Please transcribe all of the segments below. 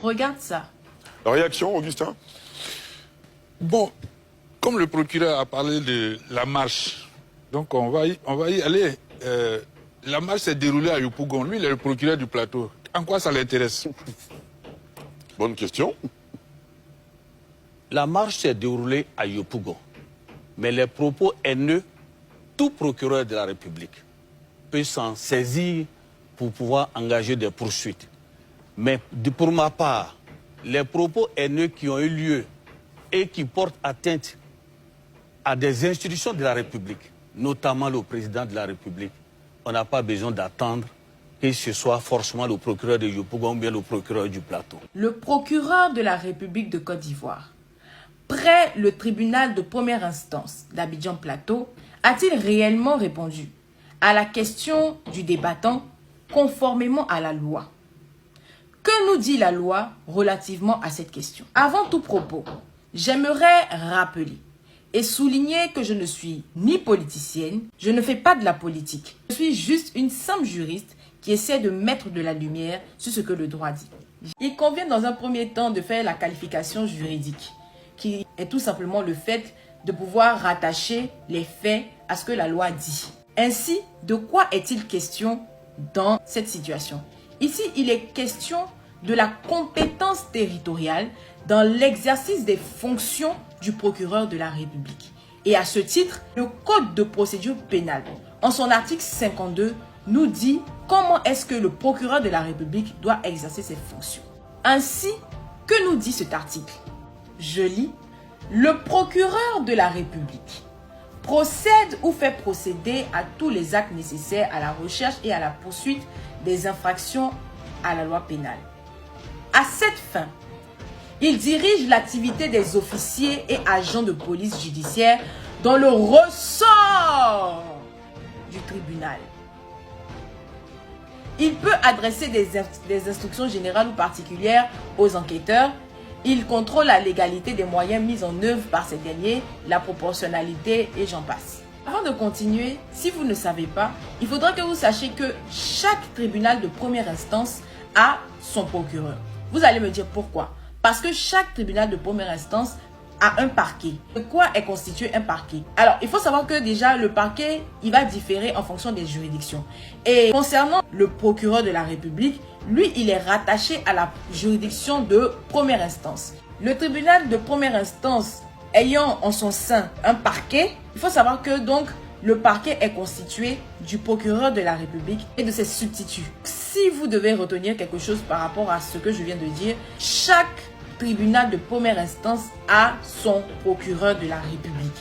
Regarde ça. La réaction, Augustin? Bon, comme le procureur a parlé de la marche, donc on va y aller. La marche s'est déroulée à Yopougon. Lui, il est le procureur du plateau. En quoi ça l'intéresse? Bonne question. La marche s'est déroulée à Yopougon. Mais les propos haineux, tout procureur de la République peut s'en saisir pour pouvoir engager des poursuites. Mais pour ma part, les propos haineux qui ont eu lieu et qui portent atteinte à des institutions de la République, notamment le président de la République, on n'a pas besoin d'attendre que ce soit forcément le procureur de Yopougon ou bien le procureur du plateau. Le procureur de la République de Côte d'Ivoire, près le tribunal de première instance d'Abidjan Plateau, a-t-il réellement répondu à la question du débattant conformément à la loi? Que nous dit la loi relativement à cette question? Avant tout propos, j'aimerais rappeler et souligner que je ne suis ni politicienne, je ne fais pas de la politique. Je suis juste une simple juriste qui essaie de mettre de la lumière sur ce que le droit dit. Il convient dans un premier temps de faire la qualification juridique, qui est tout simplement le fait de pouvoir rattacher les faits à ce que la loi dit. Ainsi, de quoi est-il question dans cette situation? Ici, il est question de la compétence territoriale dans l'exercice des fonctions du procureur de la République. Et à ce titre, le Code de procédure pénale, en son article 52, nous dit comment est-ce que le procureur de la République doit exercer ses fonctions. Ainsi, que nous dit cet article? Je lis: le procureur de la République procède ou fait procéder à tous les actes nécessaires à la recherche et à la poursuite des infractions à la loi pénale. À cette fin, il dirige l'activité des officiers et agents de police judiciaire dans le ressort du tribunal. Il peut adresser des instructions générales ou particulières aux enquêteurs. Il contrôle la légalité des moyens mis en œuvre par ces derniers, la proportionnalité et j'en passe. Avant de continuer, si vous ne savez pas, il faudra que vous sachiez que chaque tribunal de première instance a son procureur. Vous allez me dire pourquoi? Parce que chaque tribunal de première instance a un parquet. De quoi est constitué un parquet? Alors, il faut savoir que déjà, le parquet, il va différer en fonction des juridictions. Et concernant le procureur de la République, lui, il est rattaché à la juridiction de première instance. Le tribunal de première instance ayant en son sein un parquet, il faut savoir que donc le parquet est constitué du procureur de la République et de ses substituts. Si vous devez retenir quelque chose par rapport à ce que je viens de dire, chaque tribunal de première instance a son procureur de la République.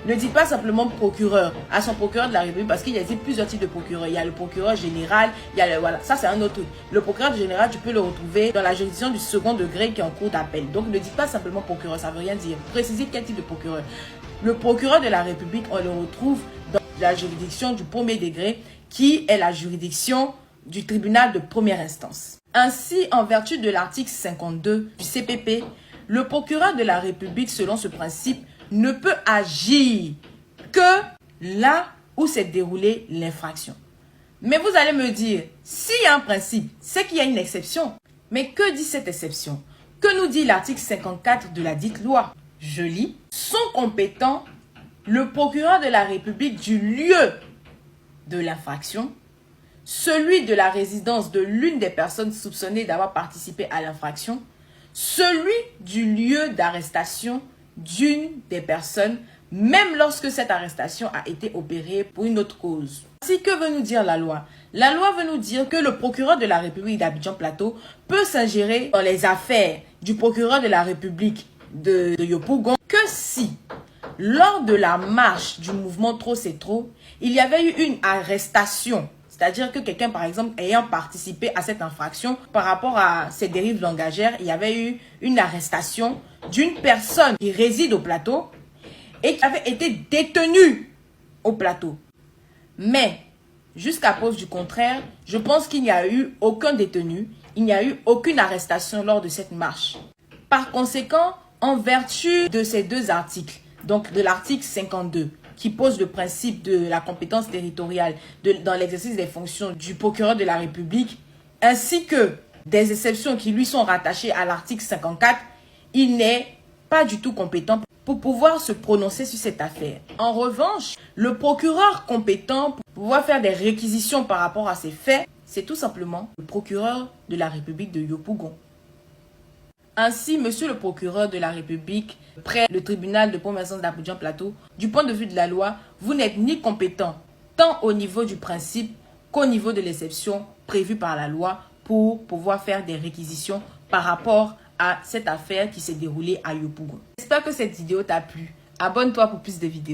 Ne dites pas simplement procureur, à son procureur de la République, parce qu'il existe plusieurs types de procureurs. Il y a le procureur général, il y a le, voilà, ça c'est un autre truc. Le procureur général, tu peux le retrouver dans la juridiction du second degré qui est en cours d'appel. Donc ne dites pas simplement procureur, ça ne veut rien dire. Précisez quel type de procureur. Le procureur de la République, on le retrouve dans la juridiction du premier degré, qui est la juridiction du tribunal de première instance. Ainsi, en vertu de l'article 52 du CPP, le procureur de la République, selon ce principe, ne peut agir que là où s'est déroulée l'infraction. Mais vous allez me dire, s'il y a un principe, c'est qu'il y a une exception. Mais que dit cette exception? Que nous dit l'article 54 de la dite loi? Je lis: sont compétents le procureur de la République du lieu de l'infraction, celui de la résidence de l'une des personnes soupçonnées d'avoir participé à l'infraction, celui du lieu d'arrestation d'une des personnes, même lorsque cette arrestation a été opérée pour une autre cause. Ainsi, que veut nous dire la loi? La loi veut nous dire que le procureur de la République d'Abidjan Plateau peut s'ingérer dans les affaires du procureur de la République de Yopougon que si, lors de la marche du mouvement Trop c'est trop, il y avait eu une arrestation. C'est-à-dire que quelqu'un, par exemple, ayant participé à cette infraction, par rapport à ces dérives langagières, il y avait eu une arrestation d'une personne qui réside au plateau et qui avait été détenue au plateau. Mais, jusqu'à preuve du contraire, je pense qu'il n'y a eu aucun détenu, il n'y a eu aucune arrestation lors de cette marche. Par conséquent, en vertu de ces deux articles, donc de l'article 52, qui pose le principe de la compétence territoriale dans l'exercice des fonctions du procureur de la République, ainsi que des exceptions qui lui sont rattachées à l'article 54, il n'est pas du tout compétent pour pouvoir se prononcer sur cette affaire. En revanche, le procureur compétent pour pouvoir faire des réquisitions par rapport à ces faits, c'est tout simplement le procureur de la République de Yopougon. Ainsi, monsieur le procureur de la République, près le tribunal de première instance d'Abidjan-Plateau, du point de vue de la loi, vous n'êtes ni compétent, tant au niveau du principe qu'au niveau de l'exception prévue par la loi pour pouvoir faire des réquisitions par rapport à cette affaire qui s'est déroulée à Yopougon. J'espère que cette vidéo t'a plu. Abonne-toi pour plus de vidéos.